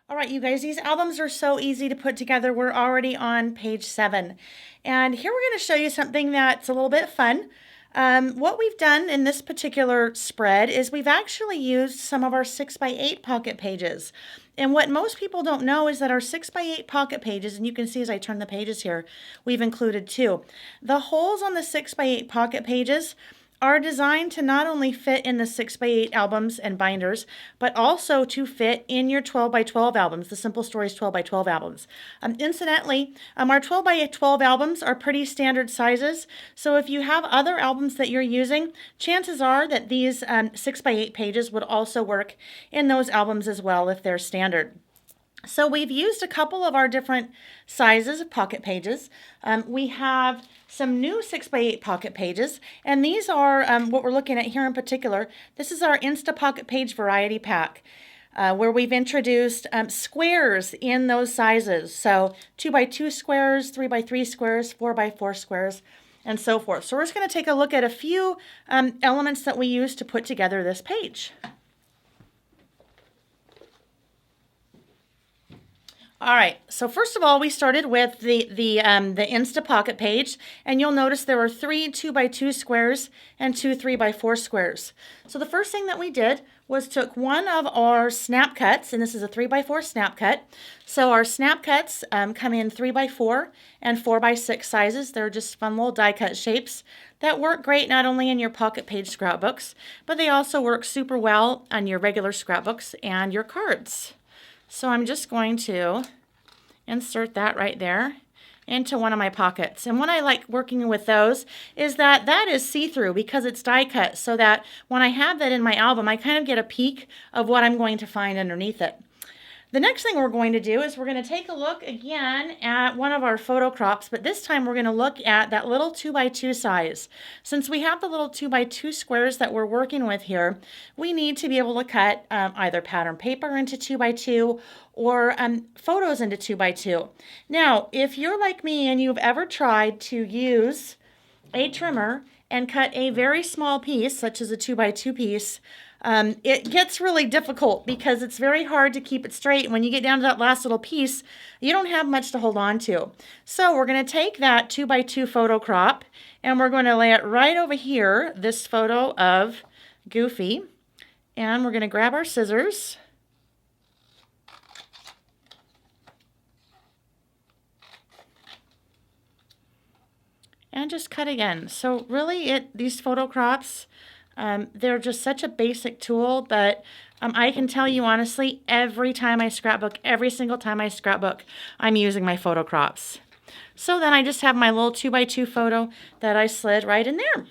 All right, you guys, these albums are so easy to put together. We're already on page 7. And here we're going to show you something that's a little bit fun. What we've done in this particular spread is we've actually used some of our 6x8 pocket pages. And what most people don't know is that our 6x8 pocket pages, and you can see as I turn the pages here, we've included 2. The holes on the 6x8 pocket pages are designed to not only fit in the 6x8 albums and binders, but also to fit in your 12x12 albums, the Simple Stories 12x12 albums. Incidentally, our 12x12 albums are pretty standard sizes, so if you have other albums that you're using, chances are that these 6x8 pages would also work in those albums as well if they're standard. So we've used a couple of our different sizes of pocket pages. We have some new 6x8 pocket pages, and these are what we're looking at here in particular. This is our Insta Pocket Page Variety Pack, where we've introduced squares in those sizes. So 2x2 squares, 3x3 squares, 4x4 squares, and so forth. So we're just going to take a look at a few elements that we use to put together this page. All right, so first of all, we started with the Insta Pocket page, and you'll notice there were 3 2x2 squares and 2 3x4 squares. So the first thing that we did was took one of our snap cuts, and this is a 3x4 snap cut. So our snap cuts come in 3x4 and 4x6 sizes. They're just fun little die cut shapes that work great not only in your pocket page scrapbooks, but they also work super well on your regular scrapbooks and your cards. So I'm just going to insert that right there into one of my pockets. And what I like working with those is that that is see-through because it's die cut, so that when I have that in my album, I kind of get a peek of what I'm going to find underneath it. The next thing we're going to do is we're going to take a look again at one of our photo crops, but this time we're going to look at that little 2x2 size. Since we have the little 2x2 squares that we're working with here, we need to be able to cut either pattern paper into 2x2 or photos into 2x2. Now, if you're like me and you've ever tried to use a trimmer and cut a very small piece, such as a 2x2 piece, it gets really difficult because it's very hard to keep it straight. When you get down to that last little piece, you don't have much to hold on to. So we're going to take that 2x2 photo crop and we're going to lay it right over here, this photo of Goofy. And we're going to grab our scissors. And just cut again. So really, these photo crops, they're just such a basic tool, but I can tell you honestly, every time I scrapbook, every single time I scrapbook, I'm using my photo crops. So then I just have my little 2x2 photo that I slid right in there.